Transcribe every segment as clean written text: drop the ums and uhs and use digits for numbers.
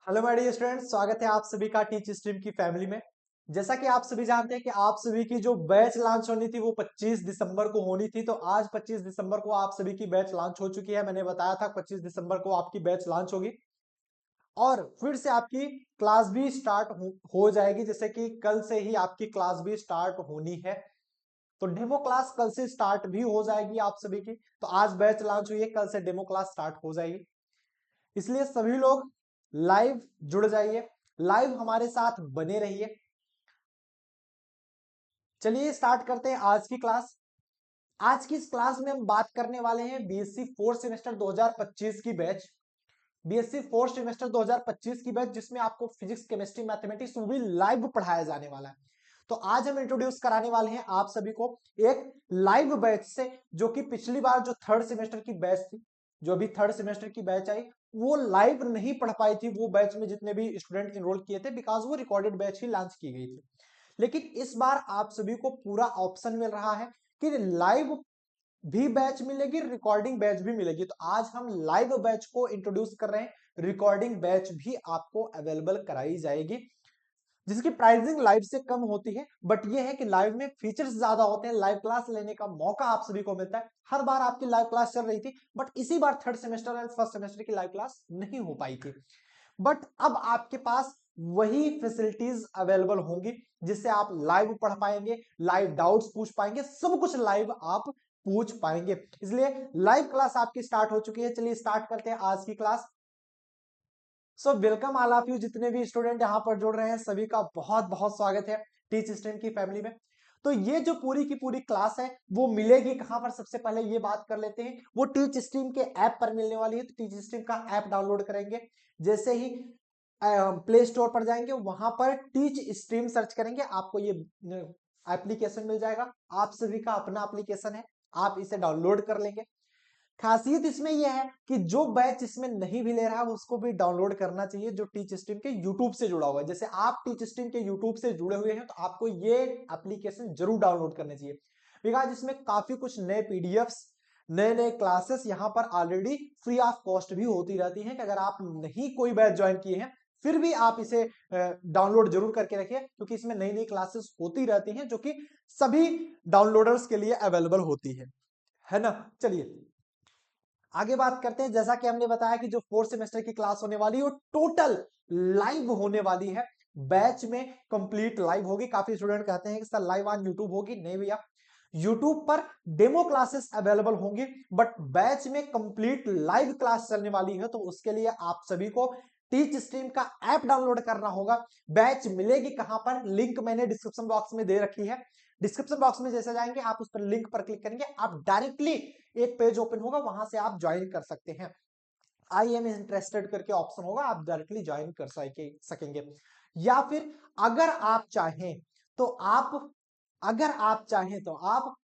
Hello my dear students, स्वागत है आप सभी का टीच स्ट्रीम की फैमिली में। जैसा कि आप सभी जानते हैं कि आप सभी की जो बैच लॉन्च होनी थी वो 25 दिसंबर को होनी थी। तो आज 25 दिसंबर को आप सभी की बैच लॉन्च हो चुकी है। मैंने बताया था 25 दिसंबर को आपकी बैच लॉन्च होगी और फिर से आपकी क्लास भी स्टार्ट हो जाएगी। जैसे कि कल से ही आपकी क्लास भी स्टार्ट होनी है, तो डेमो क्लास कल से स्टार्ट भी हो जाएगी आप सभी की। तो आज बैच लॉन्च हुई है, कल से डेमो क्लास स्टार्ट हो जाएगी, इसलिए सभी लोग लाइव जुड़ जाइए, लाइव हमारे साथ बने रहिए। चलिए स्टार्ट करते हैं आज की क्लास। आज की इस क्लास में हम बात करने वाले हैं बीएससी फोर्थ सेमेस्टर 2025 की बैच। बीएससी फोर्थ सेमेस्टर 2025 की बैच जिसमें आपको फिजिक्स, केमिस्ट्री, मैथमेटिक्स वो भी लाइव पढ़ाया जाने वाला है। तो आज हम इंट्रोड्यूस कराने वाले हैं आप सभी को एक लाइव बैच से, जो कि पिछली बार जो थर्ड सेमेस्टर की बैच थी, जो अभी थर्ड सेमेस्टर की बैच आई, वो लाइव नहीं पढ़ पाई थी। वो बैच में जितने भी स्टूडेंट इनरोल किए थे, बिकॉज वो रिकॉर्डेड बैच ही लॉन्च की गई थी। लेकिन इस बार आप सभी को पूरा ऑप्शन मिल रहा है कि लाइव भी बैच मिलेगी, रिकॉर्डिंग बैच भी मिलेगी। तो आज हम लाइव बैच को इंट्रोड्यूस कर रहे हैं, रिकॉर्डिंग बैच भी आपको अवेलेबल कराई जाएगी, जिसकी प्राइसिंग लाइव से कम होती है। बट ये है कि लाइव में फीचर्स ज्यादा होते हैं, लाइव क्लास लेने का मौका आप सभी को मिलता है। हर बार आपकी लाइव क्लास चल रही थी, बट इसी बार third semester and first semester की लाइव क्लास नहीं हो पाई थी। बट अब आपके पास वही फैसिलिटीज अवेलेबल होंगी, जिससे आप लाइव पढ़ पाएंगे, लाइव डाउट्स पूछ पाएंगे, सब कुछ लाइव आप पूछ पाएंगे। इसलिए लाइव क्लास आपकी स्टार्ट हो चुकी है। चलिए स्टार्ट करते हैं आज की class. So welcome all of you, जितने भी स्टूडेंट यहाँ पर जुड़ रहे हैं सभी का बहुत बहुत स्वागत है टीच स्ट्रीम की फैमिली में। तो ये जो पूरी की पूरी क्लास है वो मिलेगी कहां पर, सबसे पहले ये बात कर लेते हैं। वो टीच स्ट्रीम के ऐप पर मिलने वाली है। तो टीच स्ट्रीम का ऐप डाउनलोड करेंगे, जैसे ही प्ले स्टोर पर जाएंगे वहां पर टीच स्ट्रीम सर्च करेंगे, आपको ये एप्लीकेशन मिल जाएगा। आप सभी का अपना एप्लीकेशन है, आप इसे डाउनलोड कर लेंगे। खासियत इसमें यह है कि जो बैच इसमें नहीं भी ले रहा है उसको भी डाउनलोड करना चाहिए, जो टीच स्ट्रीम के यूट्यूब से जुड़ा हुआ है। जैसे आप टीच स्ट्रीम के यूट्यूब से जुड़े हुए हैं तो आपको ये एप्लीकेशन जरूर डाउनलोड करनी चाहिए, बिकॉज इसमें काफी कुछ नए पीडीएफ्स, नए नए क्लासेस यहाँ पर ऑलरेडी फ्री ऑफ कॉस्ट भी होती रहती हैं। कि अगर आप नहीं कोई बैच ज्वाइन किए हैं फिर भी आप इसे डाउनलोड जरूर करके रखिए, क्योंकि इसमें नई नई क्लासेस होती रहती हैं जो कि सभी डाउनलोडर्स के लिए अवेलेबल होती है ना। चलिए आगे बात करते हैं। जैसा कि हमने बताया कि जो फोर्थ सेमेस्टर की क्लास होने वाली है वो टोटल लाइव होने वाली है, बैच में कंप्लीट लाइव होगी। काफी स्टूडेंट कहते हैं कि सर लाइव ऑन यूट्यूब होगी। नहीं भैया, यूट्यूब पर डेमो क्लासेस अवेलेबल होंगी, बट बैच में कंप्लीट लाइव क्लास चलने वाली है। तो उसके लिए आप सभी को टीच स्ट्रीम का ऐप डाउनलोड करना होगा। बैच मिलेगी कहां पर, लिंक मैंने डिस्क्रिप्शन बॉक्स में दे रखी है। डिस्क्रिप्शन बॉक्स में जैसे जाएंगे आप उस पर लिंक पर क्लिक करेंगे, आप डायरेक्टली एक पेज ओपन होगा, वहां से आप ज्वाइन कर सकते हैं। आई एम इंटरेस्टेड करके ऑप्शन होगा, आप डायरेक्टली ज्वाइन कर सकेंगे। या फिर अगर आप चाहें तो आप अगर आप चाहें तो आप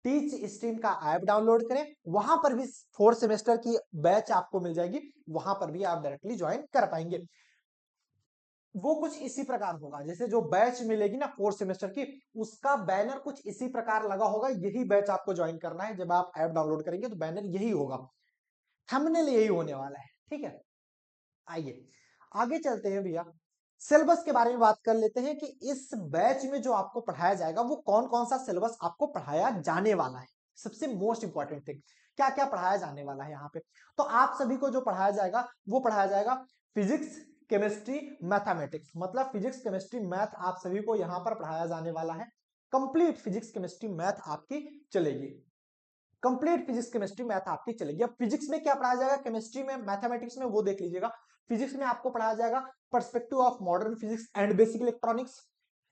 टीच स्ट्रीम का ऐप डाउनलोड करें, वहां पर भी फोर्थ सेमेस्टर की बैच आपको मिल जाएगी, वहां पर भी आप डायरेक्टली ज्वाइन कर पाएंगे। वो कुछ इसी प्रकार होगा, जैसे जो बैच मिलेगी ना फोर्थ सेमेस्टर की, उसका बैनर कुछ इसी प्रकार लगा होगा। यही बैच आपको ज्वाइन करना है। जब आप ऐप डाउनलोड करेंगे तो बैनर यही होगा, थंबनेल यही होने वाला है। ठीक है, आइए आगे चलते हैं भैया। सिलेबस के बारे में बात कर लेते हैं कि इस बैच में जो आपको पढ़ाया जाएगा वो कौन कौन सा सिलेबस आपको पढ़ाया जाने वाला है। सबसे मोस्ट इंपॉर्टेंट थिंग, क्या क्या पढ़ाया जाने वाला है यहाँ पे। तो आप सभी को जो पढ़ाया जाएगा वो पढ़ाया जाएगा फिजिक्स, केमिस्ट्री, मैथमेटिक्स। मतलब फिजिक्स, केमिस्ट्री, मैथ आप सभी को यहाँ पर पढ़ाया जाने वाला है। कंप्लीट फिजिक्स, केमिस्ट्री, मैथ आपकी चलेगी। कंप्लीट फिजिक्स, केमिस्ट्री, मैथ आपकी चलेगी। अब फिजिक्स में क्या पढ़ाया जाएगा, केमिस्ट्री में, मैथमेटिक्स में, वो देख लीजिएगा। फिजिक्स में आपको पढ़ाया जाएगा perspective of modern physics and basic electronics.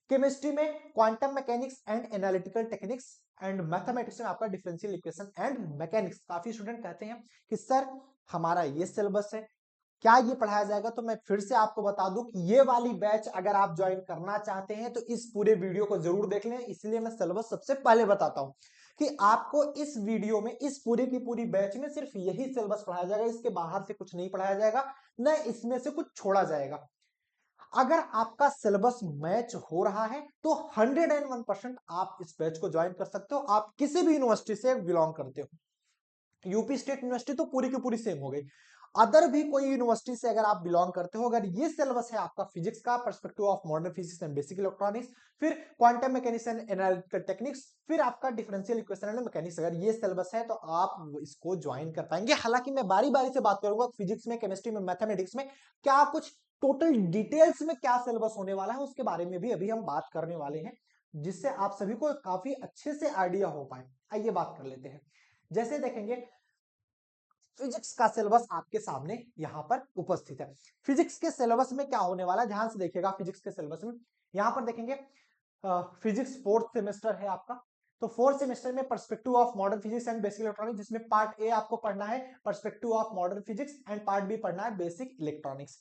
Chemistry में quantum mechanics and analytical techniques. And mathematics में आपका डिफरेंशियल इक्वेशन एंड मैकेनिक्स। काफी स्टूडेंट कहते हैं कि सर हमारा ये सिलेबस है, क्या ये पढ़ाया जाएगा। तो मैं फिर से आपको बता दूं कि ये वाली बैच अगर आप ज्वाइन करना चाहते हैं तो इस पूरे वीडियो को जरूर देख लें। इसलिए मैं सिलेबस सबसे पहले बताता हूं कि आपको इस वीडियो में, इस पूरी की पूरी बैच में सिर्फ यही सिलेबस पढ़ाया जाएगा, इसके बाहर से कुछ नहीं पढ़ाया जाएगा, न इसमें से कुछ छोड़ा जाएगा। अगर आपका सिलेबस मैच हो रहा है तो 101% आप इस बैच को ज्वाइन कर सकते हो। आप किसी भी यूनिवर्सिटी से बिलोंग करते हो, यूपी स्टेट यूनिवर्सिटी तो पूरी की पूरी सेम हो गई। अदर भी कोई यूनिवर्सिटी से अगर आप बिलोंग करते हो, अगर ये सिलेबस है आपका फिजिक्स का, perspective of modern physics and basic electronics, फिर quantum mechanics and analytical techniques, फिर आपका डिफरेंशियल इक्वेशन एंड मैकेनिक्स, अगर ये सिलेबस है तो आप इसको ज्वाइन कर पाएंगे। हालांकि मैं बारी बारी से बात करूंगा फिजिक्स में, केमिस्ट्री में, मैथमेटिक्स में क्या कुछ टोटल डिटेल्स में क्या सिलेबस होने वाला है उसके बारे में भी अभी हम बात करने वाले हैं, जिससे आप सभी को काफी अच्छे से आइडिया हो पाए। आइए बात कर लेते हैं। जैसे देखेंगे फिजिक्स का सिलेबस आपके सामने यहां पर उपस्थित है। फिजिक्स के सिलेबस में क्या होने वाला है ध्यान से देखिएगा। फिजिक्स के सिलेबस में यहां पर देखेंगे फिजिक्स फोर्थ सेमेस्टर है आपका, तो फोर्थ सेमेस्टर में perspective of modern physics and basic electronics, जिसमें पार्ट ए आपको पढ़ना है perspective of modern physics and part B पढ़ना है basic electronics.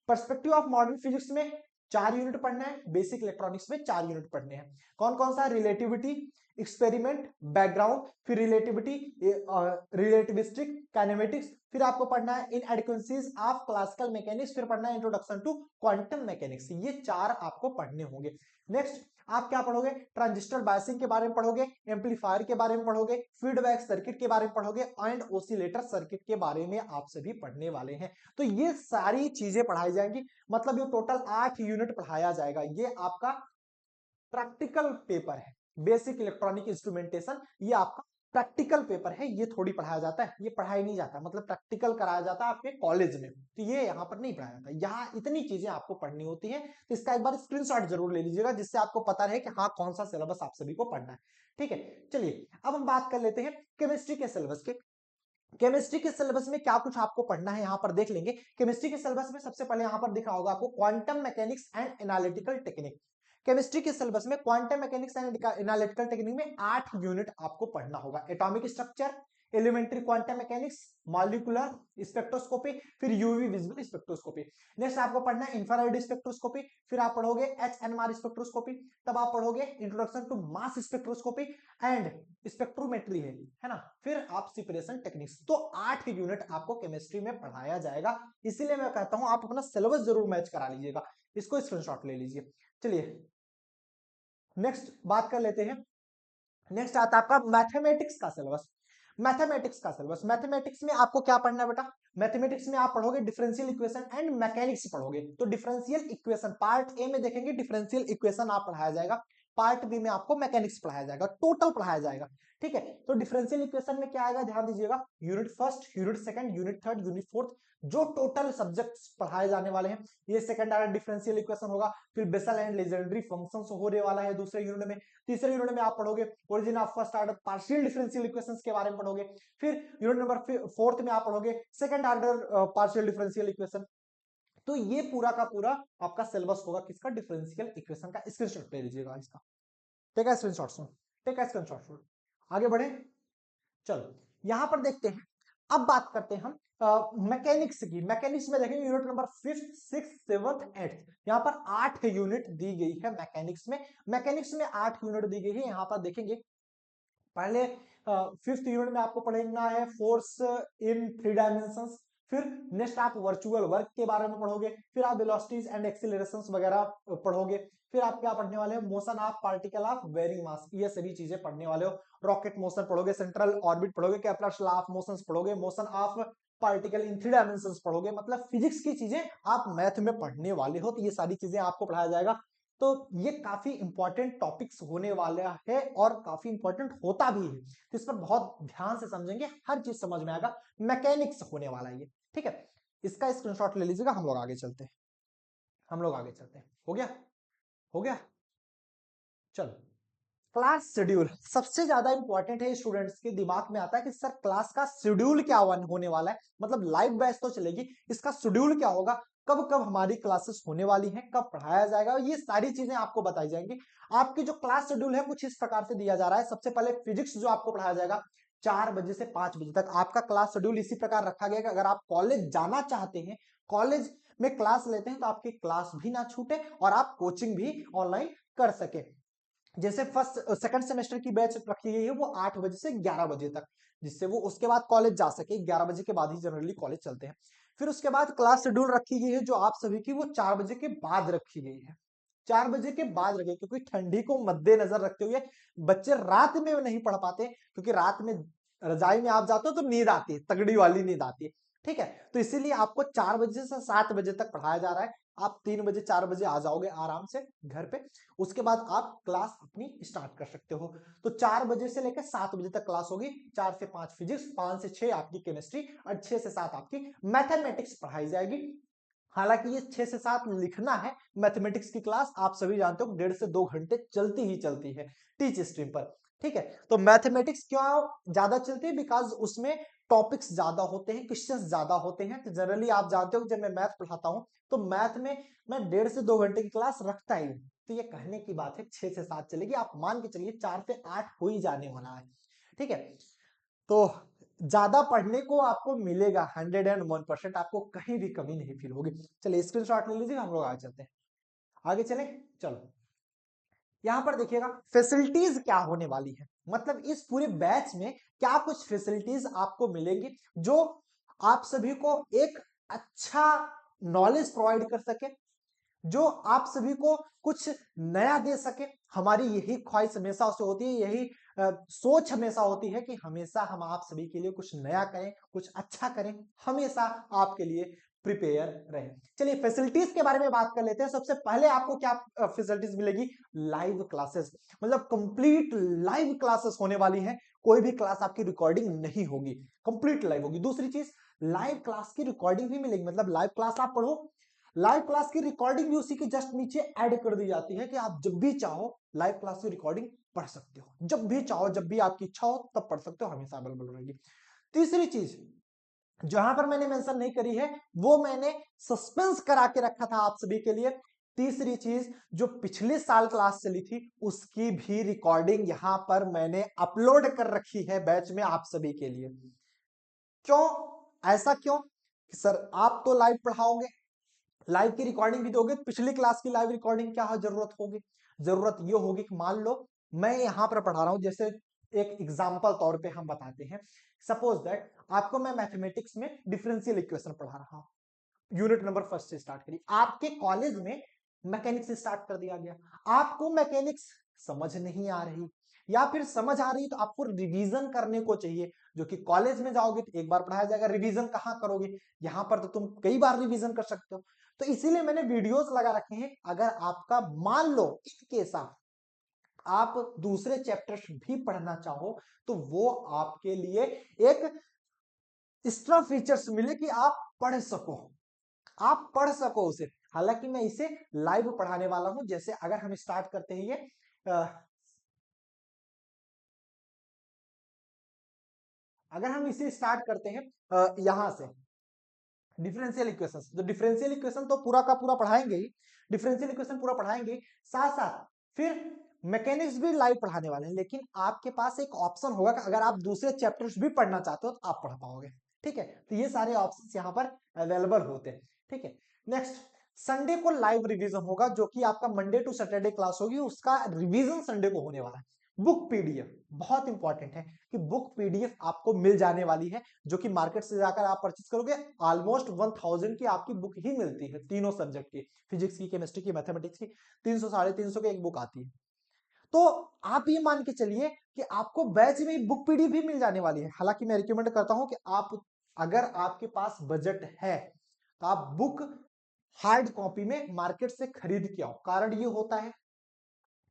Perspective of modern physics में 4 यूनिट पढ़ना है, बेसिक इलेक्ट्रॉनिक्स में 4 यूनिट पढ़ने हैं। कौन कौन सा? रिलेटिविटी, एक्सपेरिमेंट, बैकग्राउंड, फिर रिलेटिविटी, रिलेटिविस्टिक, काइनेमेटिक्स, फिर आपको पढ़ना है इनएडिक्वेंसीज ऑफ क्लासिकल मैकेनिक्स, फिर पढ़ना है इंट्रोडक्शन टू क्वांटम मैकेनिक्स। ये 4 आपको पढ़ने होंगे। नेक्स्ट आप क्या पढ़ोगे? ट्रांजिस्टर बायसिंग के बारे में पढ़ोगे, एम्पलीफायर के बारे में पढ़ोगे, फीडबैक सर्किट के बारे में पढ़ोगे एंड ऑसिलेटर सर्किट के बारे में आप सभी पढ़ने वाले हैं। तो ये सारी चीजें पढ़ाई जाएंगी, मतलब ये टोटल 8 यूनिट पढ़ाया जाएगा। ये आपका प्रैक्टिकल पेपर है। बेसिक इलेक्ट्रॉनिक इंस्ट्रूमेंटेशन ये आपका प्रैक्टिकल पेपर है, ये थोड़ी पढ़ाया जाता है, ये पढ़ाया नहीं जाता, मतलब प्रैक्टिकल कराया जाता है आपके कॉलेज में, तो ये यहाँ पर नहीं पढ़ाया जाता। यहाँ इतनी चीजें आपको पढ़नी होती है, तो इसका एक बार स्क्रीनशॉट जरूर ले लीजिएगा, जिससे आपको पता रहे कि हाँ कौन सा सिलेबस आप सभी को पढ़ना है। ठीक है, चलिए अब हम बात कर लेते हैं केमिस्ट्री के सिलेबस के। केमिस्ट्री के सिलेबस में क्या कुछ आपको पढ़ना है यहाँ पर देख लेंगे। केमिस्ट्री के सिलेबस में सबसे पहले यहाँ पर दिखा होगा आपको quantum mechanics and analytical technique. Chemistry के सिलेबस में quantum mechanics and analytical technique में 8 यूनिट आपको पढ़ना होगा। Atomic structure, elementary quantum mechanics, molecular spectroscopy, फिर यूवी विजिबल स्पेक्ट्रोस्कोपी। नेक्स्ट आपको पढ़ना है इंफ्रारेड स्पेक्ट्रोस्कोपी, फिर आप पढ़ोगे एचएनआर स्पेक्ट्रोस्कोपी, तब आप पढ़ोगे introduction to mass spectroscopy and spectrometry है ना, फिर आप सेपरेशन टेक्निक्स। तो 8 यूनिट आपको केमिस्ट्री में पढ़ाया जाएगा, इसीलिए मैं कहता हूं आप अपना सिलेबस जरूर मैच करा लीजिएगा। इसको स्क्रीनशॉट ले लीजिए। चलिए नेक्स्ट बात कर लेते हैं। नेक्स्ट आता है आपका मैथमेटिक्स का सिलेबस। मैथमेटिक्स का सिलेबस, मैथमेटिक्स में आपको क्या पढ़ना है बेटा? मैथमेटिक्स में आप पढ़ोगे डिफरेंशियल इक्वेशन एंड मैकेनिक्स पढ़ोगे। तो डिफरेंशियल इक्वेशन पार्ट ए में देखेंगे, डिफरेंशियल इक्वेशन आप पढ़ाया जाएगा। पार्ट बी में आपको मैकेनिक्स पढ़ाया जाएगा, टोटल पढ़ाया जाएगा। ठीक है, तो डिफरेंशियल इक्वेशन में क्या आएगा ध्यान दीजिएगा, unit first, unit second, unit third, unit fourth, जो टोटल सब्जेक्ट्स पढ़ाए जाने वाले हैं, ये सेकंड आर्डर डिफरेंशियल इक्वेशन होगा। फिर बेसल एंड लेजेंडरी फंक्शंस होने वाला है दूसरे यूनिट में। तीसरे यूनिट में आप पढ़ोगे origin of first order partial differential equations के बारे में पढ़ोगे। फिर यूनिट नंबर फोर्थ में आप पढ़ोगे second order partial differential equation. तो ये पूरा का पूरा आपका सिलेबस होगा किसका? डिफरेंशियल इक्वेशन का। स्क्रीनशॉट ले लीजिएगा इसका, टेक अ स्क्रीनशॉट सुन, टेक अ स्क्रीनशॉट। आगे बढ़े, चलो यहां पर देखते हैं। अब बात करते हैं हम मैकेनिक्स की। मैकेनिक्स में देखेंगे unit number 5th 6th 7th 8th, यहाँ पर 8 यूनिट दी गई है मैकेनिक्स में। मैकेनिक्स में 8 यूनिट दी गई है, यहाँ पर देखेंगे पहले 5th यूनिट में आपको पढ़ना है फोर्स इन 3 डायमेंशंस। फिर नेक्स्ट आप वर्चुअल वर्क के बारे में पढ़ोगे, फिर आप वेलोसिटीज एंड एक्सीलरेशंस वगैरह पढ़ोगे। फिर आप क्या पढ़ने वाले हो? Motion of particle of very mass, ये सभी चीजें पढ़ने वाले हो। रॉकेट मोशन पढ़ोगे, सेंट्रल ऑर्बिट पढ़ोगे, केपलर्स लॉ ऑफ मोशंस पढ़ोगे, motion of particle in 3 dimensions पढ़ोगे। मतलब फिजिक्स की चीजें आप मैथ में पढ़ने वाले हो, तो ये सारी चीजें आपको पढ़ाया जाएगा। तो ये काफी इंपॉर्टेंट टॉपिक्स होने वाला है और काफी इंपॉर्टेंट होता भी है, तो इस पर बहुत ध्यान से समझेंगे, हर चीज समझ में आएगा। मैकेनिक्स होने वाला है ये, ठीक है। इसका स्क्रीनशॉट ले लीजिएगा, हम लोग आगे चलते हैं। हम लोग आगे चलते हैं, हो गया? हो गया, चलो। क्लास शेड्यूल सबसे ज्यादा इंपॉर्टेंट है, स्टूडेंट्स के दिमाग में आता है कि सर क्लास का शेड्यूल क्या होने वाला है, मतलब लाइव बैच तो चलेगी, इसका शेड्यूल क्या होगा, कब कब हमारी क्लासेस होने वाली हैं, कब पढ़ाया जाएगा, ये सारी चीजें आपको बताई जाएंगी। आपकी जो क्लास शेड्यूल है कुछ इस प्रकार से दिया जा रहा है। सबसे पहले फिजिक्स जो आपको पढ़ाया जाएगा 4 बजे से 5 बजे तक, आपका क्लास शेड्यूल इसी प्रकार रखा गया कि अगर आप कॉलेज जाना चाहते हैं, कॉलेज में क्लास लेते हैं, तो आपकी क्लास भी ना छूटे और आप कोचिंग भी ऑनलाइन कर सके। जैसे फर्स्ट सेकंड सेमेस्टर की बैच रखी गई है वो 8 बजे से 11 बजे तक, जिससे वो उसके बाद कॉलेज जा सके। 11 बजे के बाद ही जनरली कॉलेज चलते हैं। फिर उसके बाद क्लास शेड्यूल रखी गई है जो आप सभी की, वो 4 बजे के बाद रखी गई है। 4 बजे के बाद रखे, क्योंकि ठंडी को मद्देनजर रखते हुए बच्चे रात में नहीं पढ़ पाते, क्योंकि रात में रजाई में आप जाते हो तो नींद आती है, तगड़ी वाली नींद आती है। ठीक है। तो इसीलिए आपको 4 बजे से 7 बजे तक पढ़ाया जा रहा है। आप 3 बजे 4 बजे आ जाओगे आराम से घर पे, उसके बाद आप क्लास अपनी स्टार्ट कर सकते हो। तो 4 बजे से लेकर 7 बजे तक क्लास होगी। 4 से 5 फिजिक्स, 5 से 6 आपकी केमिस्ट्री और 6 से 7 आपकी मैथमेटिक्स पढ़ाई जाएगी। हालांकि ये 6 से 7 लिखना है। मैथमेटिक्स की क्लास आप सभी जानते हो 1.5 से 2 घंटे चलती ही चलती है टीच स्ट्रीम पर। ठीक है, तो मैथमेटिक्स क्यों ज्यादा चलती है? बिकॉज उसमें टॉपिक्स ज्यादा होते हैं, क्वेश्चंस ज्यादा होते हैं। तो जनरली आप जानते हो जब मैं मैथ पढ़ाता हूं तो मैथ में मैं 1.5 से 2 घंटे की क्लास रखता ही हूं। तो ये कहने की बात है 6 से 7 चलेगी, आप मान के चलिए 4 से 8 हो ही जाने वाला है। ठीक है, तो ज्यादा पढ़ने को आपको मिलेगा, 101%। आपको कहीं भी कमी नहीं फील होगी। चलिए स्क्रीनशॉट ले लीजिए, हम लोग आगे चलते हैं। आगे चले, चलो यहां पर देखिएगा फैसिलिटीज क्या होने वाली है। मतलब इस पूरे बैच में क्या कुछ फैसिलिटीज आपको मिलेंगी जो आप सभी को एक अच्छा नॉलेज प्रोवाइड कर सके, जो आप सभी को कुछ नया दे सके। हमारी यही ख्वाहिश हमेशा से होती है, यही सोच हमेशा होती है कि हमेशा हम आप सभी के लिए कुछ नया करें, कुछ अच्छा करें, हमेशा आपके लिए प्रिपेयर रहे। चलिए फैसिलिटीज के बारे में बात कर लेते हैं। सबसे पहले आपको क्या फैसिलिटीज मिलेगी? लाइव क्लासेस, मतलब कंप्लीट लाइव क्लासेस होने वाली है। कोई भी क्लास आपकी रिकॉर्डिंग नहीं होगी, कंप्लीट लाइव होगी। दूसरी चीज, लाइव क्लास की रिकॉर्डिंग भी मिलेगी। मतलब लाइव क्लास आप पढ़ो, लाइव क्लास की रिकॉर्डिंग भी उसी के जस्ट नीचे ऐड कर दी जाती है कि आप जब भी चाहो लाइव क्लास की रिकॉर्डिंग पढ़ सकते हो, जब भी चाहो, जब भी आपकी इच्छा हो तब पढ़ सकते हो, हमेशा अवेलेबल रहेगी। तीसरी चीज जहां पर मैंने मेंशन नहीं करी है, वो मैंने सस्पेंस करा के रखा था आप सभी के लिए। तीसरी चीज, जो पिछले साल क्लास चली थी उसकी भी रिकॉर्डिंग यहां पर मैंने अपलोड कर रखी है बैच में आप सभी के लिए। क्यों ऐसा? क्यों कि सर आप तो लाइव पढ़ाओगे, लाइव की रिकॉर्डिंग भी दोगे, पिछली क्लास की लाइव रिकॉर्डिंग क्या जरूरत होगी? जरूरत ये होगी कि मान लो मैं यहां पर पढ़ा रहा हूं, जैसे एक एग्जांपल तौर पे हम बताते हैं। सपोज दैट आपको मैं मैथमेटिक्स में डिफरेंशियल इक्वेशन पढ़ा रहा हूं, यूनिट नंबर फर्स्ट से स्टार्ट करिए। आपके कॉलेज में मैकेनिक्स स्टार्ट कर दिया गया, आपको मैकेनिक्स समझ नहीं आ रही, या फिर समझ आ रही तो आपको रिवीजन करने को चाहिए, जो कि कॉलेज में जाओगे तो एक बार पढ़ाया जाएगा, रिवीजन कहां करोगे? यहां पर तो तुम कई बार रिवीजन कर सकते हो। तो इसीलिए मैंने वीडियोस लगा रखे हैं। अगर आपका मान लो इन केस आप दूसरे चैप्टर्स भी पढ़ना चाहो तो वो आपके लिए एक एक्स्ट्रा फीचर्स मिले कि आप पढ़ सको, आप पढ़ सको उसे। हालांकि मैं इसे लाइव पढ़ाने वाला हूं। जैसे अगर हम स्टार्ट करते हैं ये अगर हम इसे स्टार्ट करते हैं यहां से डिफरेंशियल इक्वेशन, तो डिफरेंशियल इक्वेशन तो पूरा का पूरा पढ़ाएंगे ही, डिफरेंशियल इक्वेशन पूरा पढ़ाएंगे, साथ साथ फिर मैकेनिक्स भी लाइव पढ़ाने वाले हैं। लेकिन आपके पास एक ऑप्शन होगा कि अगर आप दूसरे चैप्टर्स भी पढ़ना चाहते हो तो आप पढ़ पाओगे। ठीक है, तो ये सारे ऑप्शंस यहाँ पर अवेलेबल होते हैं। ठीक है, नेक्स्ट संडे को लाइव रिवीजन होगा, जो कि आपका मंडे टू सैटरडे क्लास होगी, उसका रिवीजन संडे को होने वाला है। बुक पीडीएफ बहुत इंपॉर्टेंट है कि बुक पीडीएफ आपको मिल जाने वाली है, जो कि मार्केट से जाकर आप परचेस करोगे। ऑलमोस्ट 1000 की आपकी बुक ही मिलती है, तीनों सब्जेक्ट की, फिजिक्स की, केमिस्ट्री की, मैथमेटिक्स की। 300 350 की एक बुक आती है। तो आप ये मान के चलिए कि आपको बैच में बुक पीडीएफ भी मिल जाने वाली है। हालांकि मैं रिकमेंड करता हूं कि आप, अगर आपके पास बजट है तो आप बुक हार्ड कॉपी में मार्केट से खरीद के आओ। कारण ये होता है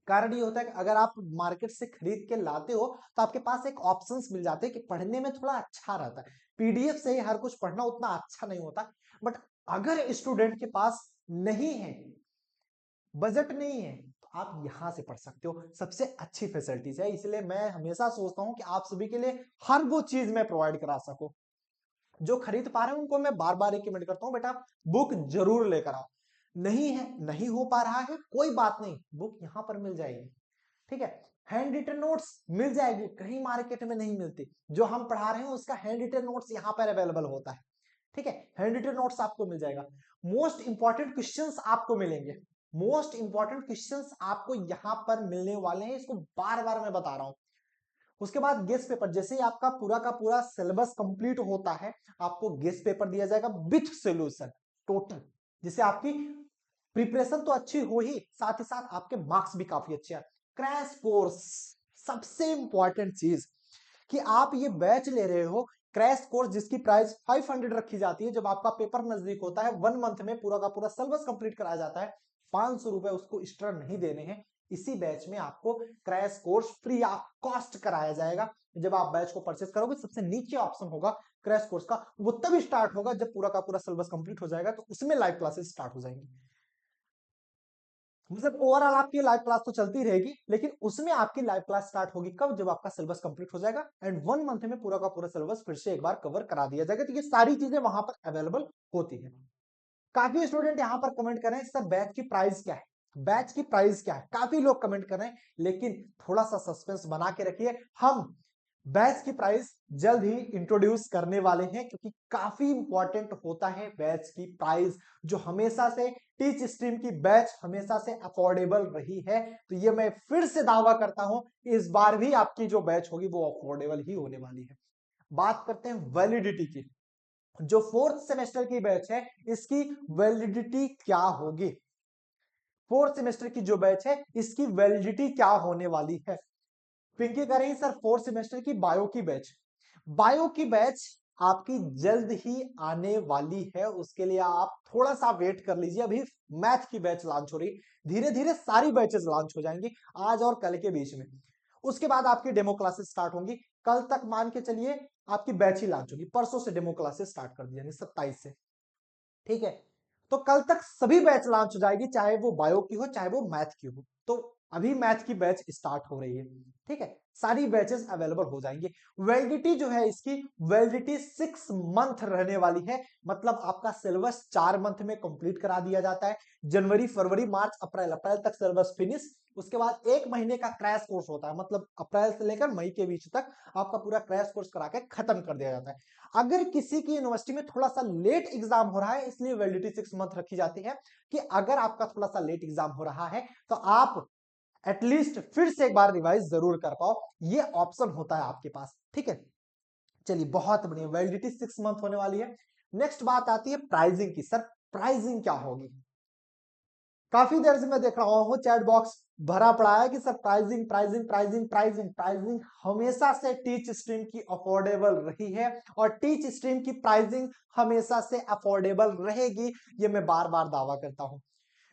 कि अगर आप मार्केट से खरीद के लाते हो तो आपके पास एक ऑप्शंस मिल जाते हैं कि पढ़ने में थोड़ा अच्छा रहता है। पीडीएफ से ही हर कुछ पढ़ना उतना अच्छा नहीं होता। बट अगर स्टूडेंट के पास नहीं है, बजट नहीं है, तो आप यहां से पढ़ सकते हो। सबसे अच्छी फैसिलिटीज है, इसलिए मैं हमेशा सोचता हूं कि आप सभी के लिए हर वो चीज मैं प्रोवाइड करा सकूं। जो खरीद पा रहे हैं उनको मैं बार बार रिकमेंड करता हूं, बेटा बुक जरूर लेकर आओ। नहीं है, नहीं हो पा रहा है, कोई बात नहीं, बुक यहां पर मिल जाएगी। ठीक है, हैंड रिटन नोट्स मिल जाएगी, कहीं मार्केट में नहीं मिलती। जो हम पढ़ा रहे हैं उसका हैंड रिटन नोट्स यहां पर अवेलेबल होता है। ठीक है, हैंड रिटन नोट्स आपको मिल जाएगा। मोस्ट इंपॉर्टेंट क्वेश्चंस आपको मिलेंगे, मोस्ट इंपॉर्टेंट क्वेश्चंस आपको यहां पर मिलने वाले हैं, इसको बार बार मैं बता रहा हूं। उसके बाद गेस्ट पेपर, जैसे ही आपका पूरा का पूरा सिलेबस कंप्लीट होता है, आपको गेस्ट पेपर दिया जाएगा विथ सॉल्यूशन टोटल, जिससे आपकी प्रिपरेशन तो अच्छी हो ही, साथ साथ आपके मार्क्स भी काफी अच्छे हैं। क्रैश कोर्स, सबसे इंपॉर्टेंट चीज कि आप ये बैच ले रहे हो, क्रैश कोर्स जिसकी प्राइस 500 रखी जाती है, जब आपका पेपर नजदीक होता है 1 मंथ में पूरा का पूरा सिलेबस कंप्लीट कराया जाता है, 500 रुपए उसको एक्स्ट्रा नहीं देने हैं। इसी बैच में आपको crash course free of cost कराया जाएगा। जब आप बैच को परचेस करोगे सबसे नीचे ऑप्शन होगा क्रैश कोर्स का, वो तभी स्टार्ट होगा जब पूरा का पूरा सिलेबस कंप्लीट हो जाएगा, तो उसमें लाइव क्लासेस स्टार्ट हो जाएंगी। मतलब ओवरऑल आपकी लाइव क्लास तो चलती रहेगी, लेकिन उसमें आपकी लाइव क्लास स्टार्ट होगी कब, जब आपका सिलेबस कंप्लीट हो जाएगा एंड 1 मंथ में पूरा का पूरा सिलेबस फिर से एक बार कवर करा दिया जाएगा। तो ये सारी चीजें वहां पर अवेलेबल होती है। काफी स्टूडेंट यहाँ पर कमेंट कर रहे हैं सर बैच की प्राइस क्या है, बैच की प्राइस क्या है, काफी लोग कमेंट कर रहे हैं, लेकिन थोड़ा सा सस्पेंस बना के रखिए, हम बैच की प्राइस जल्द ही इंट्रोड्यूस करने वाले हैं, क्योंकि काफी इंपॉर्टेंट होता है बैच की प्राइस, जो हमेशा से टीच स्ट्रीम की बैच हमेशा से अफोर्डेबल रही है। तो ये मैं फिर से दावा करता हूं, इस बार भी आपकी जो बैच होगी वो अफोर्डेबल ही होने वाली है। बात करते हैं वैलिडिटी की, जो 4th सेमेस्टर की बैच है इसकी वैलिडिटी क्या होगी, 4th सेमेस्टर की जो बैच है इसकी वैलिडिटी क्या होने वाली है। पिंकी कह रही है सर 4th सेमेस्टर की बायो की बैच, बायो की बैच आपकी जल्द ही आने वाली है, उसके लिए आप थोड़ा सा वेट कर लीजिए। अभी मैथ की बैच लॉन्च हो रही, धीरे धीरे सारी बैचेस लॉन्च हो जाएंगी आज और कल के बीच में, उसके बाद आपकी डेमो क्लासेस स्टार्ट होंगी। कल तक मान के चलिए आपकी बैच ही लॉन्च होगी, परसों से डेमो क्लासेस स्टार्ट कर दी यानी 27 से, ठीक है। तो कल तक सभी बैच लॉन्च हो जाएगी, चाहे वो बायो की हो चाहे वो मैथ की हो। तो अभी मैथ की बैच स्टार्ट हो रही है, ठीक है, सारी बैचेस अवेलेबल हो जाएंगे। वैलिडिटी जो है इसकी वैलिडिटी 6 मंथ रहने वाली है, मतलब आपका सिलेबस 4 मंथ में कंप्लीट करा दिया जाता है। जनवरी फरवरी मार्च अप्रैल, अप्रैल तक सिलेबस फिनिश, उसके बाद 1 महीने का क्रैश कोर्स होता है, मतलब अप्रैल से लेकर मई के बीच तक आपका पूरा क्रैश कोर्स करा के खत्म कर दिया जाता है। अगर किसी की यूनिवर्सिटी में थोड़ा सा लेट एग्जाम हो रहा है, इसलिए वैलिडिटी 6 मंथ रखी जाती है, कि अगर आपका थोड़ा सा लेट एग्जाम हो रहा है तो आप एटलीस्ट फिर से एक बार रिवाइज जरूर कर पाओ, ये ऑप्शन होता है आपके पास, ठीक है। चलिए बहुत बढ़िया, वैलिडिटी 6 मंथ होने वाली है। नेक्स्ट बात आती है प्राइसिंग की, सर प्राइसिंग क्या होगी। काफी देर से मैं देख रहा हूं चैट बॉक्स भरा पड़ा है कि sir pricing pricing pricing pricing pricing, हमेशा से टीच स्ट्रीम की अफोर्डेबल रही है और टीच स्ट्रीम की प्राइसिंग हमेशा से अफोर्डेबल रहेगी, ये मैं बार बार दावा करता हूं।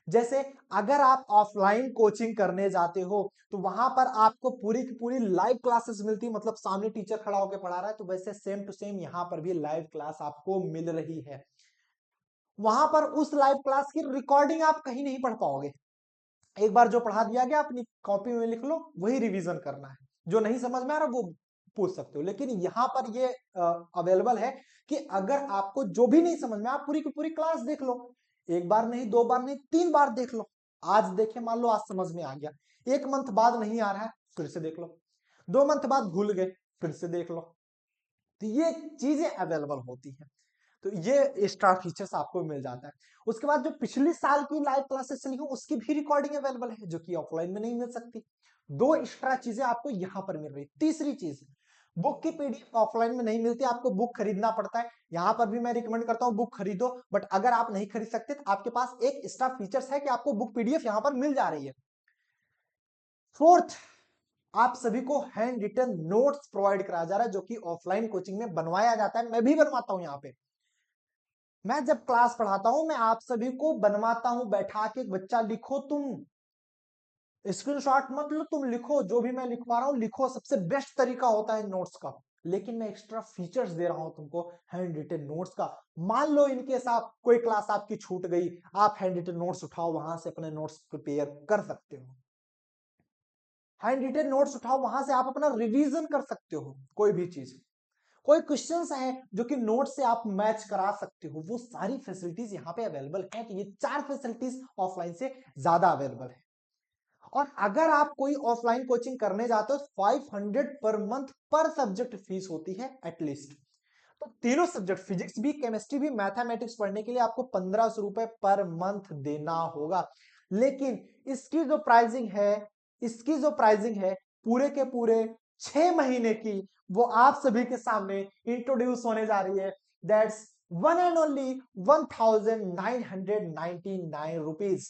जैसे अगर आप ऑफलाइन कोचिंग करने जाते हो तो वहां पर आपको पूरी की पूरी लाइव क्लासेस मिलती, मतलब सामने टीचर खड़ा होकर पढ़ा रहा है, तो वैसे सेम टू सेम यहां पर भी लाइव क्लास आपको मिल रही है। वहां पर उस लाइव क्लास की रिकॉर्डिंग आप कहीं नहीं पढ़ पाओगे, एक बार जो पढ़ा दिया गया अपनी कॉपी में लिख लो, वही रिवीजन करना है, जो नहीं समझ में आ रहा वो पूछ सकते हो। लेकिन यहां पर ये अवेलेबल है कि अगर आपको जो भी नहीं समझ में, आप पूरी की पूरी क्लास देख लो, एक बार नहीं, 2 बार नहीं, 3 बार देख लो। आज देखे, मान लो आज समझ में आ गया, 1 मंथ बाद नहीं आ रहा है, फिर से देख लो, 2 मंथ बाद भूल गए, फिर से देख लो। तो ये चीजें अवेलेबल होती है, तो ये एक्स्ट्रा फीचर्स आपको मिल जाता है। उसके बाद जो पिछले साल की लाइव क्लासेस चली हो उसकी भी रिकॉर्डिंग अवेलेबल है, जो कि ऑफलाइन में नहीं मिल सकती। 2 एक्स्ट्रा चीजें आपको यहां पर मिल रही। तीसरी चीज, बुक की पीडीएफ ऑफलाइन में नहीं मिलती, आपको बुक खरीदना पड़ता है। यहां पर भी मैं रिकमेंड करता हूं बुक खरीदो, बट अगर आप नहीं खरीद सकते तो आपके पास एक एक्स्ट्रा फीचर्स है कि आपको बुक पीडीएफ यहां पर मिल जा रही है। फोर्थ, आप सभी को हैंड रिटन नोट्स प्रोवाइड कराया जा रहा है, जो कि ऑफलाइन कोचिंग में बनवाया जाता है, मैं भी बनवाता हूं। यहाँ पे मैं जब क्लास पढ़ाता हूं मैं आप सभी को बनवाता हूं, बैठा के बच्चा लिखो, तुम स्क्रीनशॉट मत लो, तुम लिखो, जो भी मैं लिखवा रहा हूं लिखो, सबसे बेस्ट तरीका होता है नोट्स का। लेकिन मैं एक्स्ट्रा फीचर्स दे रहा हूं तुमको हैंड रिटन नोट्स का। मान लो इनकेस आप कोई क्लास आपकी छूट गई, आप हैंड रिटन नोट्स उठाओ, वहां से अपने नोट्स प्रिपेयर कर सकते हो। हैंड रिटन नोट्स उठाओ, वहां से आप अपना रिवीजन कर सकते हो, कोई भी चीज, कोई क्वेश्चंस हैं जो कि नोट से आप मैच करा सकते हो, वो सारी फैसिलिटीज यहाँ पे अवेलेबल है। तो ये 4 फैसिलिटीज ऑफलाइन से ज्यादा अवेलेबल है। और अगर आप कोई ऑफलाइन कोचिंग करने जाते हो 500 पर मंथ पर सब्जेक्ट फीस होती है एटलीस्ट। तो तीनों सब्जेक्ट फिजिक्स भी, केमिस्ट्री भी, मैथमेटिक्स पढ़ने के लिए आपको 1500 रुपए पर मंथ देना होगा। लेकिन इसकी जो प्राइसिंग है, इसकी जो प्राइसिंग है पूरे के पूरे 6 महीने की, वो आप सभी के सामने इंट्रोड्यूस होने जा रही है। That's one and only 1999 rupees.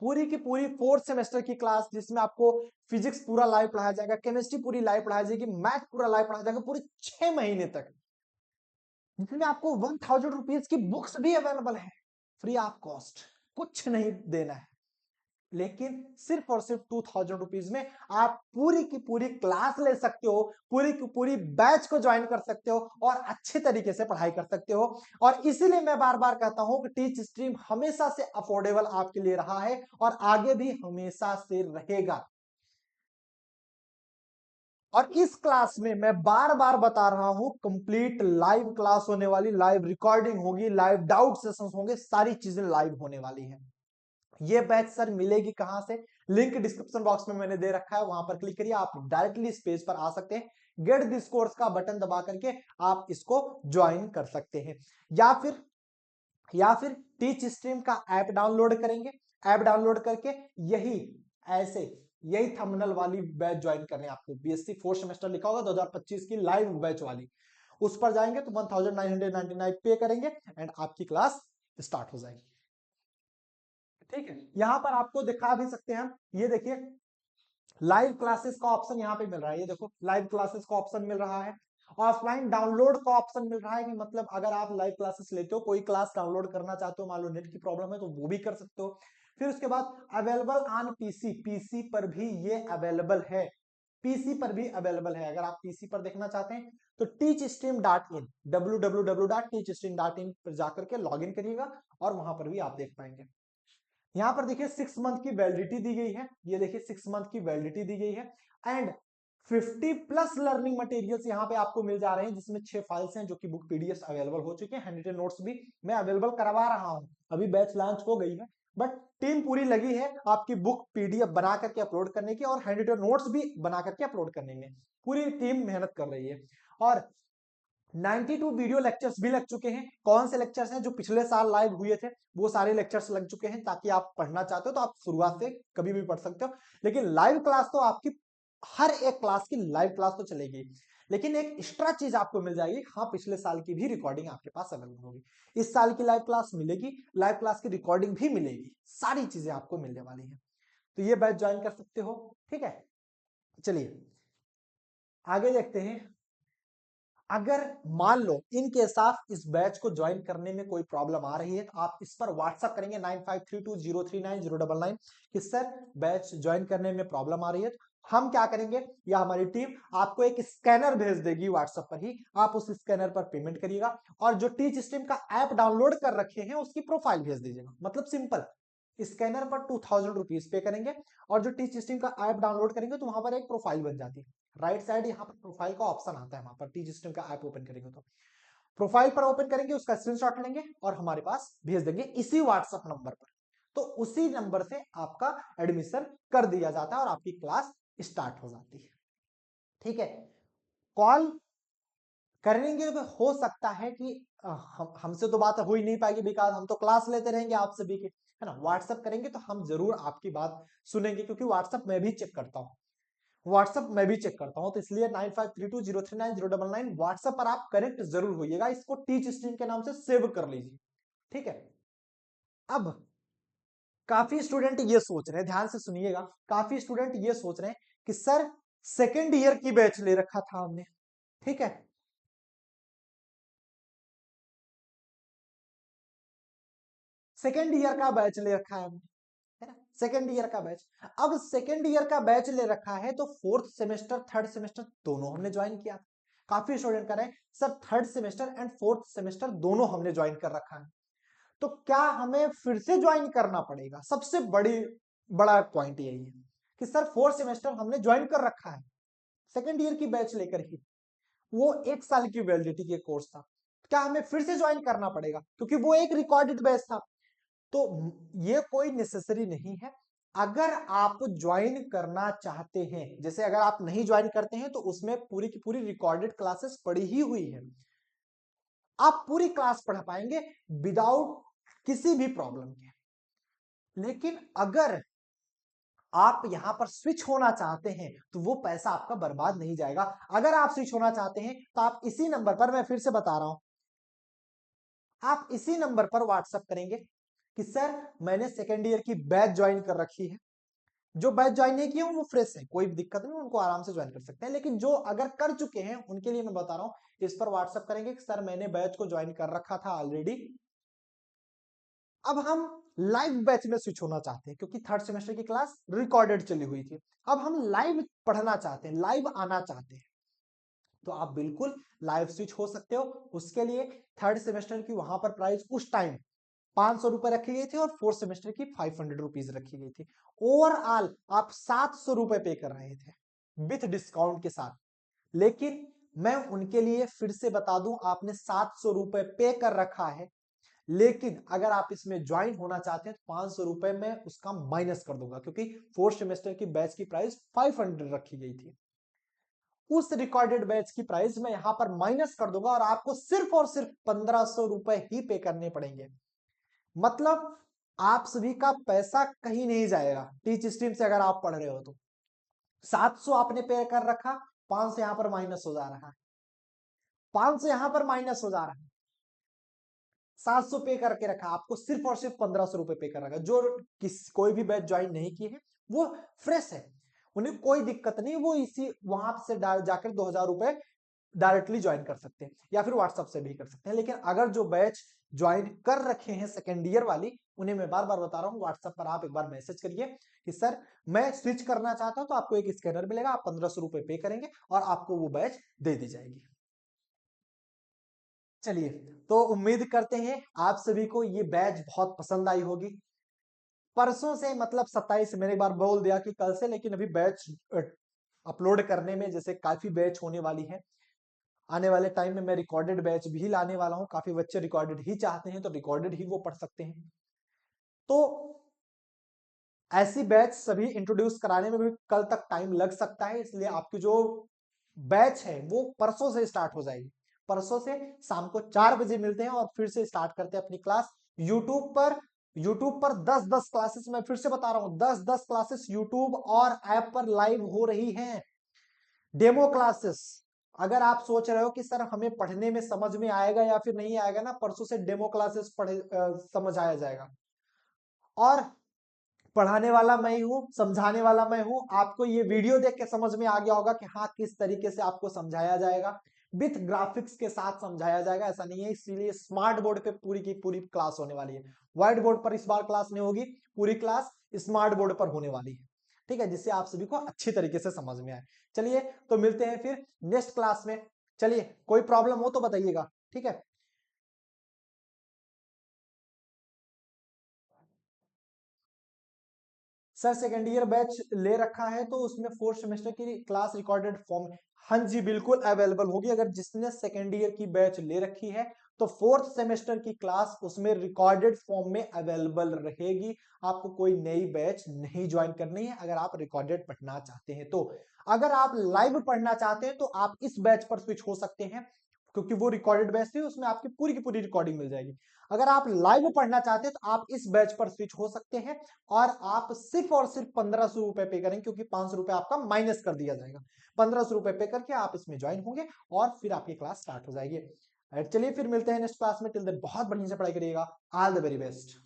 पूरी की पूरी 4th सेमेस्टर की क्लास, जिसमें आपको फिजिक्स पूरा लाइव पढ़ाया जाएगा, केमिस्ट्री पूरी लाइव पढ़ाया जाएगी, मैथ पूरा लाइव पढ़ाया जाएगा पूरे 6 महीने तक, जिसमें आपको 1000 रुपीज की बुक्स भी अवेलेबल है फ्री ऑफ कॉस्ट, कुछ नहीं देना है। लेकिन सिर्फ और सिर्फ 2000 रुपीज में आप पूरी की पूरी क्लास ले सकते हो, पूरी की पूरी बैच को ज्वाइन कर सकते हो और अच्छे तरीके से पढ़ाई कर सकते हो। और इसीलिए मैं बार बार कहता हूं कि टीच स्ट्रीम हमेशा से अफोर्डेबल आपके लिए रहा है और आगे भी हमेशा से रहेगा। और इस क्लास में मैं बार बार बता रहा हूं, कंप्लीट लाइव क्लास होने वाली, लाइव रिकॉर्डिंग होगी, लाइव डाउट सेशंस होंगे, सारी चीजें लाइव होने वाली है। ये बैच सर मिलेगी कहां से? लिंक डिस्क्रिप्शन बॉक्स में मैंने दे रखा है, वहां पर क्लिक करिए, आप डायरेक्टली इस पेज पर आ सकते हैं। गेट दिस कोर्स का बटन दबा करके आप इसको ज्वाइन कर सकते हैं, या फिर टीच स्ट्रीम का ऐप डाउनलोड करेंगे। ऐप डाउनलोड करके यही थंबनेल वाली बैच ज्वाइन करने आपको, बीएससी 4th सेमेस्टर लिखा होगा 2025 की लाइव बैच वाली, उस पर जाएंगे तो 1999 पे करेंगे एंड आपकी क्लास स्टार्ट हो जाएगी। ठीक है, यहां पर आपको दिखा भी सकते हैं हम, ये देखिए लाइव क्लासेस का ऑप्शन यहाँ पे मिल रहा है, ये देखो लाइव क्लासेस का ऑप्शन मिल रहा है, ऑफलाइन डाउनलोड का ऑप्शन मिल रहा है कि मतलब अगर आप लाइव क्लासेस लेते हो, कोई क्लास डाउनलोड करना चाहते हो, मान लो नेट की प्रॉब्लम है तो वो भी कर सकते हो। फिर उसके बाद अवेलेबल ऑन पीसी, पीसी पर भी ये अवेलेबल है, पीसी पर भी अवेलेबल है। अगर आप पीसी पर देखना चाहते हैं तो teachstream.in, www.teachstream.in पर जाकर के लॉग इन करिएगा और वहां पर भी आप देख पाएंगे। यहां पर देखिए 6 मंथ की वैलिडिटी दी गई है, ये देखिए 6 मंथ की वैलिडिटी दी गई है एंड 50 प्लस लर्निंग मटेरियल्स यहाँ पे आपको मिल जा रहे हैं, जिसमें 6 फाइल्स हैं जो कि बुक पीडीएफ अवेलेबल हो चुके हैं, हैंड रिटन नोट्स भी मैं अवेलेबल करवा रहा हूं। अभी बैच लॉन्च हो गई है बट टीम पूरी लगी है आपकी बुक पीडीएफ बना करके अपलोड करने की और हैंड रिटन नोट्स भी बना करके अपलोड करने में पूरी टीम मेहनत कर रही है। और 92 वीडियो लेक्चर्स भी लग चुके हैं। कौन से लेक्चर्स हैं? जो पिछले साल लाइव हुए थे वो सारे लेक्चर्स लग चुके हैं, ताकि आप पढ़ना चाहते हो तो आप शुरुआत से कभी भी पढ़ सकते हो। लेकिन लाइव क्लास तो आपकी हर एक क्लास की लाइव क्लास तो चलेगी, लेकिन एक एक्स्ट्रा चीज आपको मिल जाएगी, हाँ पिछले साल की भी रिकॉर्डिंग आपके पास अवेलेबल होगी, इस साल की लाइव क्लास मिलेगी, लाइव क्लास की रिकॉर्डिंग भी मिलेगी, सारी चीजें आपको मिलने वाली है। तो ये बैच ज्वाइन कर सकते हो। ठीक है, चलिए आगे देखते हैं। अगर मान लो इन केस आप इस बैच को ज्वाइन करने में कोई प्रॉब्लम आ रही है तो आप इस पर व्हाट्सएप करेंगे 9532039099 कि सर बैच ज्वाइन करने में प्रॉब्लम आ रही है। हम क्या करेंगे, या हमारी टीम आपको एक स्कैनर भेज देगी व्हाट्सएप पर ही, आप उस स्कैनर पर पेमेंट करिएगा और जो टीच स्ट्रीम का ऐप डाउनलोड कर रखे हैं उसकी प्रोफाइल भेज दीजिएगा। मतलब सिंपल, स्कैनर पर 2000 रुपीज पे करेंगे और जो टीच स्ट्रीम का ऐप डाउनलोड करेंगे तो वहां पर एक प्रोफाइल बन जाती है। राइट साइड यहाँ पर प्रोफाइल का ऑप्शन आता है, वहां पर टीच स्ट्रीम का ऐप ओपन करेंगे तो प्रोफाइल पर ओपन करेंगे, उसका स्क्रीनशॉट लेंगे और हमारे पास भेज देंगे इसी व्हाट्सएप नंबर पर। तो उसी नंबर से आपका एडमिशन कर दिया जाता है और आपकी क्लास स्टार्ट हो जाती है। ठीक है, कॉल करेंगे तो हो सकता है कि हमसे तो बात हो ही नहीं पाएगी, बिकॉज हम तो क्लास लेते रहेंगे आप सभी के, है ना। व्हाट्सएप करेंगे तो हम जरूर आपकी बात सुनेंगे, क्योंकि व्हाट्सएप मैं भी चेक करता हूँ, व्हाट्सएप मैं भी चेक करता हूं, तो इसलिए 9532039099 व्हाट्सएप पर आप कनेक्ट जरूर होइएगा। इसको टीच स्ट्रीम के नाम से सेव कर लीजिए। ठीक है, अब काफी स्टूडेंट ये सोच रहे हैं, ध्यान से सुनिएगा, काफी स्टूडेंट ये सोच रहे हैं कि सर सेकेंड ईयर की बैच ले रखा था हमने, ठीक है, सेकेंड ईयर का बैच ले रखा है हमने, है ना, सेकेंड ईयर का बैच। अब सेकेंड ईयर का बैच ले रखा है तो 4th सेमेस्टर 3rd सेमेस्टर दोनों हमने ज्वाइन किया था। काफी स्टूडेंट कर रहे हैं sir 3rd semester and 4th semester दोनों हमने ज्वाइन कर रखा है, तो क्या हमें फिर से ज्वाइन करना पड़ेगा? सबसे बड़ा पॉइंट यही है कि सर 4th सेमेस्टर हमने ज्वाइन कर रखा है सेकेंड ईयर की बैच लेकर ही, वो 1 साल की वैलिडिटी के कोर्स था, क्या हमें फिर से ज्वाइन करना पड़ेगा? क्योंकि वो एक रिकॉर्डेड बैच था। तो ये कोई नेसेसरी नहीं है। अगर आप ज्वाइन करना चाहते हैं, जैसे अगर आप नहीं ज्वाइन करते हैं तो उसमें पूरी की पूरी रिकॉर्डेड क्लासेस पड़ी ही हुई है, आप पूरी क्लास पढ़ पाएंगे विदाउट किसी भी प्रॉब्लम के। लेकिन अगर आप यहां पर स्विच होना चाहते हैं तो वो पैसा आपका बर्बाद नहीं जाएगा। अगर आप स्विच होना चाहते हैं तो आप इसी नंबर पर, मैं फिर से बता रहा हूं, आप इसी नंबर पर व्हाट्सएप करेंगे, कि सर मैंने सेकेंड ईयर की बैच ज्वाइन कर रखी है। जो बैच ज्वाइन नहीं किए वो फ्रेश है, कोई दिक्कत नहीं, उनको आराम से ज्वाइन कर सकते हैं। लेकिन जो अगर कर चुके हैं उनके लिए मैं बता रहा हूं, इस पर व्हाट्सअप करेंगे कि सर मैंने बैच को ज्वाइन कर रखा था ऑलरेडी, अब हम लाइव बैच में स्विच होना चाहते हैं क्योंकि थर्ड सेमेस्टर की क्लास रिकॉर्डेड चली हुई थी। अब हम लाइव पढ़ना चाहते हैं, लाइव आना चाहते हैं, तो आप बिल्कुल लाइव स्विच हो सकते हो। उसके लिए थर्ड सेमेस्टर की वहां पर प्राइस उस टाइम 500 रुपए रखी गई थी और फोर्थ सेमेस्टर की 500 रुपीज रखी गई थी। ओवरऑल आप 700 रुपए पे कर रहे थे विथ डिस्काउंट के साथ। लेकिन मैं उनके लिए फिर से बता दूं, आपने 700 रुपए पे कर रखा है, लेकिन अगर आप इसमें ज्वाइन होना चाहते हैं तो 500 रुपए में उसका माइनस कर दूंगा, क्योंकि फोर्थ सेमेस्टर की बैच की प्राइस 500 रखी गई थी। उस रिकॉर्डेड बैच की प्राइस मैं यहां पर माइनस कर दूंगा और आपको सिर्फ और सिर्फ 1500 रुपए ही पे करने पड़ेंगे। मतलब आप सभी का पैसा कहीं नहीं जाएगा। टीच स्ट्रीम से अगर आप पढ़ रहे हो तो 700 आपने पे कर रखा, 500 यहां पर माइनस हो जा रहा है, 500 यहां पर माइनस हो जा रहा है, 700 पे करके रखा, आपको सिर्फ और सिर्फ 1500 रुपए पे कर रखा। जो कोई भी बैच ज्वाइन नहीं किए हैं वो फ्रेश है, उन्हें कोई दिक्कत नहीं, वो इसी वहां से जाकर 2000 रुपए डायरेक्टली ज्वाइन कर सकते हैं या फिर व्हाट्सएप से भी कर सकते हैं। लेकिन अगर जो बैच ज्वाइन कर रखे हैं सेकेंड ईयर वाली, उन्हें मैं बार बार बता रहा हूं, व्हाट्सएप पर आप एक बार मैसेज करिए कि सर मैं स्विच करना चाहता हूं, तो आपको एक स्कैनर मिलेगा, आप 1500 रुपए पे करेंगे और आपको वो बैच दे दी जाएगी। चलिए, तो उम्मीद करते हैं आप सभी को ये बैच बहुत पसंद आई होगी। परसों से मतलब 27, मैंने एक बार बोल दिया कि कल से, लेकिन अभी बैच अपलोड करने में जैसे काफी बैच होने वाली है। आने वाले टाइम में मैं रिकॉर्डेड बैच भी लाने वाला हूं, काफी बच्चे रिकॉर्डेड ही चाहते हैं तो रिकॉर्डेड ही वो पढ़ सकते हैं। तो ऐसी बैच सभी इंट्रोड्यूस कराने में भी कल तक टाइम लग सकता है, इसलिए आपकी जो बैच है वो परसों से स्टार्ट हो जाएगी। परसों से शाम को 4 बजे मिलते हैं और फिर से स्टार्ट करते हैं अपनी क्लास यूट्यूब पर। यूट्यूब पर 10-10 क्लासेस, मैं फिर से बता रहा हूं, 10-10 क्लासेस यूट्यूब और ऐप पर लाइव हो रही हैं, डेमो क्लासेस। अगर आप सोच रहे हो कि सर हमें पढ़ने में समझ में आएगा या फिर नहीं आएगा ना, परसों से डेमो क्लासेस समझ आया जाएगा। और पढ़ाने वाला मैं ही हूं, समझाने वाला मैं हूं। आपको ये वीडियो देख के समझ में आ गया होगा कि हाँ किस तरीके से आपको समझाया जाएगा, विथ ग्राफिक्स के साथ समझाया जाएगा, ऐसा नहीं है। इसीलिए स्मार्ट बोर्ड पे पूरी की पूरी क्लास होने वाली है। व्हाइट बोर्ड पर इस बार क्लास नहीं होगी, पूरी क्लास स्मार्ट बोर्ड पर होने वाली है, ठीक है, जिससे आप सभी को अच्छी तरीके से समझ में आए। चलिए, तो मिलते हैं फिर नेक्स्ट क्लास में। चलिए, कोई प्रॉब्लम हो तो बताइएगा, ठीक है। सर सेकेंड ईयर बैच ले रखा है तो उसमें फोर्थ सेमेस्टर की क्लास रिकॉर्डेड फॉर्म, हाँ जी बिल्कुल अवेलेबल होगी। अगर जिसने सेकेंड ईयर की बैच ले रखी है तो फोर्थ सेमेस्टर की क्लास उसमें रिकॉर्डेड फॉर्म में अवेलेबल रहेगी। आपको कोई नई बैच नहीं ज्वाइन करनी है अगर आप रिकॉर्डेड पढ़ना चाहते हैं तो। अगर आप लाइव पढ़ना चाहते हैं तो आप इस बैच पर स्विच हो सकते हैं, क्योंकि वो रिकॉर्डेड बैच थी, उसमें आपकी पूरी की पूरी रिकॉर्डिंग मिल जाएगी। अगर आप लाइव पढ़ना चाहते हैं तो आप इस बैच पर स्विच हो सकते हैं और आप सिर्फ और सिर्फ 1500 रुपए पे करेंगे, क्योंकि 500 रुपए आपका माइनस कर दिया जाएगा। 1500 रुपए पे करके आप इसमें ज्वाइन होंगे और फिर आपकी क्लास स्टार्ट हो जाएगी। चलिए, फिर मिलते हैं नेक्स्ट क्लास में। टिल देन बहुत बढ़िया से पढ़ाई करिएगा। All the very best.